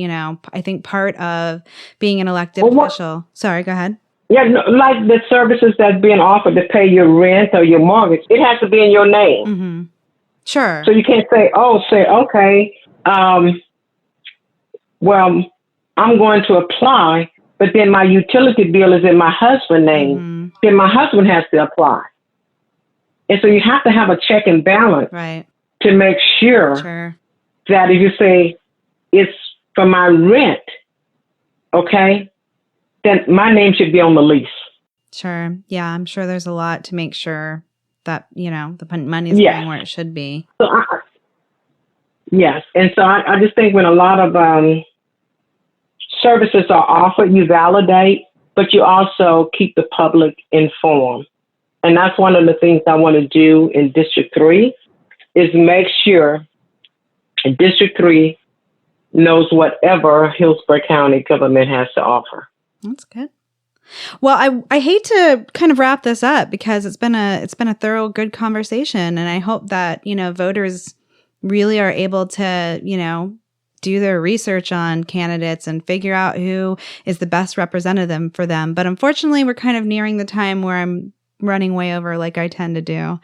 I think part of being an elected official. Sorry, go ahead. Yeah, like the services that's being offered to pay your rent or your mortgage, it has to be in your name. Sure. So you can't say, okay, well, I'm going to apply, but then my utility bill is in my husband's name. Then my husband has to apply. And so you have to have a check and balance to make sure that if you say it's for my rent, okay, then my name should be on the lease. Sure. Yeah, I'm sure there's a lot to make sure that, the money's Yes. going where it should be. So yes. And so I just think when a lot of services are offered, you validate, but you also keep the public informed. And that's one of the things I want to do in District 3 is make sure District 3 knows whatever Hillsborough County government has to offer. That's good. Well, I hate to kind of wrap this up because it's been a thorough, good conversation, and I hope that voters really are able to do their research on candidates and figure out who is the best representative for them. But unfortunately, we're kind of nearing the time where I'm running way over like I tend to do.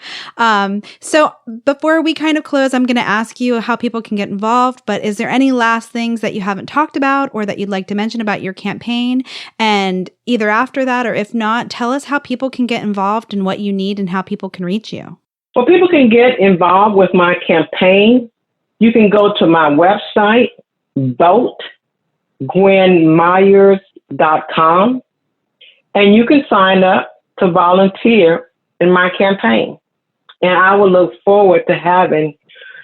So before we kind of close, I'm going to ask you how people can get involved, but is there any last things that you haven't talked about or that you'd like to mention about your campaign? And either after that, or if not, tell us how people can get involved and what you need and how people can reach you. Well, people can get involved with my campaign. You can go to my website, votegwenmyers.com, and you can sign up to volunteer in my campaign. And I will look forward to having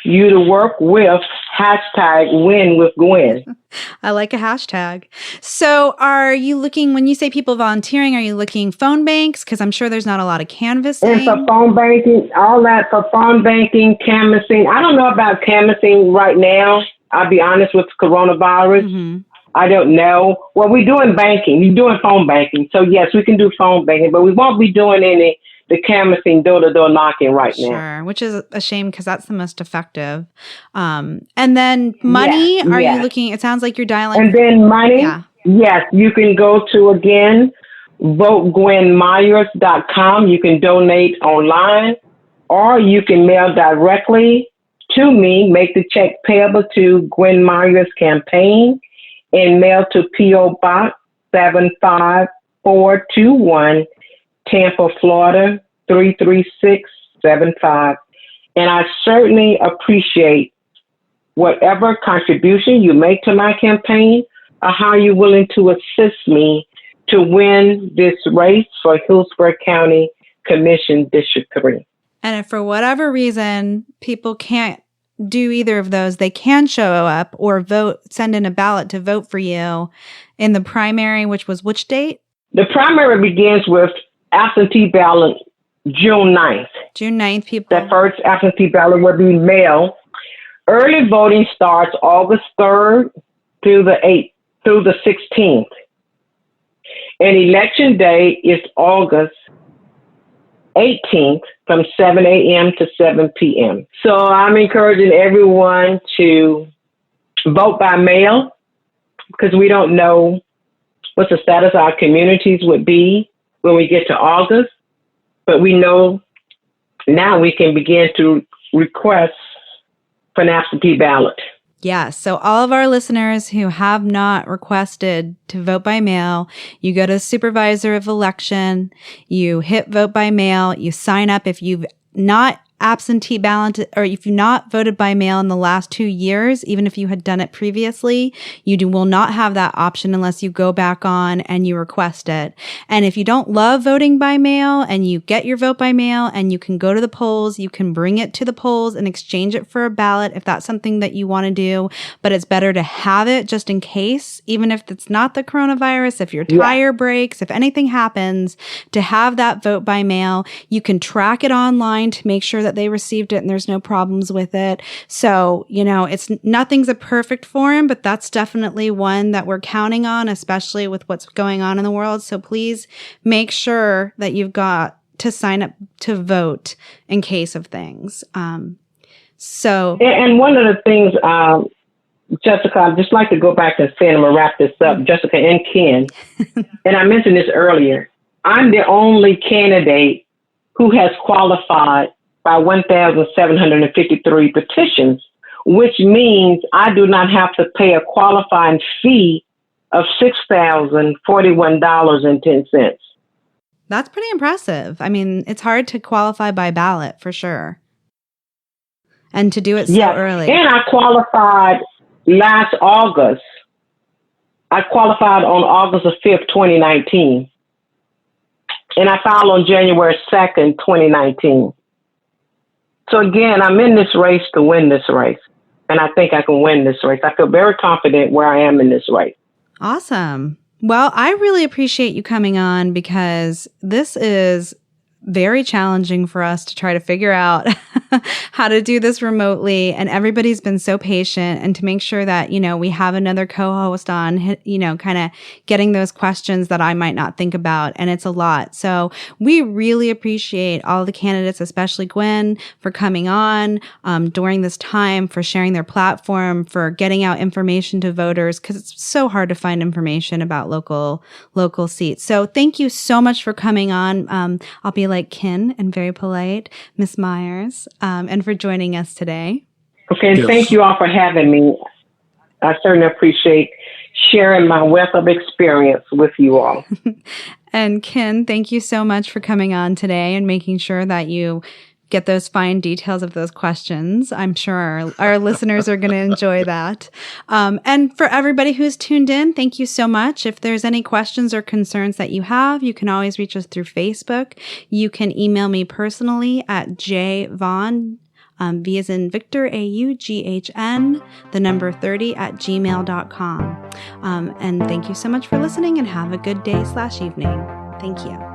you to work with #WinWithGwen. I like a hashtag. So are you looking, when you say people volunteering, are you looking phone banks? Because I'm sure there's not a lot of canvassing. And for phone banking, all that for phone banking, canvassing. I don't know about canvassing right now. I'll be honest with coronavirus. Mm-hmm. I don't know. Well, we're doing banking. We're doing phone banking. So, yes, we can do phone banking, but we won't be doing the canvassing, door-to-door knocking right now. Sure, which is a shame because that's the most effective. And then money, are you looking, it sounds like you're dialing. And then money, yes, you can go to, again, votegwenmyers.com. You can donate online, or you can mail directly to me, make the check payable to Gwen Myers Campaign, and mail to P.O. Box 75421, Tampa, Florida 33675. And I certainly appreciate whatever contribution you make to my campaign or how you're willing to assist me to win this race for Hillsborough County Commission District 3. And if for whatever reason people can't do either of those, they can show up or vote, send in a ballot to vote for you in the primary, which was which date? The primary begins with absentee ballot June 9th. June 9th, people. The first absentee ballot will be mailed. Early voting starts August 3rd through the 16th. And election day is August 18th from 7 a.m. to 7 p.m. So I'm encouraging everyone to vote by mail because we don't know what the status of our communities would be when we get to August. But we know now we can begin to request for an absentee ballot. Yeah. So all of our listeners who have not requested to vote by mail, you go to Supervisor of Election, you hit vote by mail, you sign up. If you've not absentee ballot or if you've not voted by mail in the last 2 years, even if you had done it previously, you will not have that option unless you go back on and you request it. And if you don't love voting by mail and you get your vote by mail and you can go to the polls, you can bring it to the polls and exchange it for a ballot if that's something that you want to do. But it's better to have it just in case, even if it's not the coronavirus, if your tire breaks, if anything happens, to have that vote by mail. You can track it online to make sure that they received it and there's no problems with it. So, nothing's a perfect form, but that's definitely one that we're counting on, especially with what's going on in the world. So please make sure that you've got to sign up to vote in case of things. And one of the things, Jessica, I'd just like to go back and say, and I'm going to wrap this up, Jessica and Ken, and I mentioned this earlier, I'm the only candidate who has qualified by 1,753 petitions, which means I do not have to pay a qualifying fee of $6,041.10. That's pretty impressive. I mean, it's hard to qualify by ballot for sure. And to do it so early. And I qualified last August. I qualified on August the 5th, 2019. And I filed on January 2nd, 2019. So again, I'm in this race to win this race. And I think I can win this race. I feel very confident where I am in this race. Awesome. Well, I really appreciate you coming on because this is very challenging for us to try to figure out how to do this remotely. And everybody's been so patient, and to make sure that, we have another co-host on, kind of getting those questions that I might not think about. And it's a lot. So we really appreciate all the candidates, especially Gwen, for coming on during this time, for sharing their platform, for getting out information to voters, because it's so hard to find information about local seats. So thank you so much for coming on. I'll be like Kin and very polite, Miss Myers, and for joining us today. Okay, and Yes. Thank you all for having me. I certainly appreciate sharing my wealth of experience with you all. And Kin, thank you so much for coming on today and making sure that you get those fine details of those questions. I'm sure our listeners are going to enjoy that. And for everybody who's tuned in, thank you so much. If there's any questions or concerns that you have, you can always reach us through Facebook. You can email me personally at jvaughn, V as in Victor, AUGHN, the number 30 at gmail.com. And thank you so much for listening, and have a good day/evening. Thank you.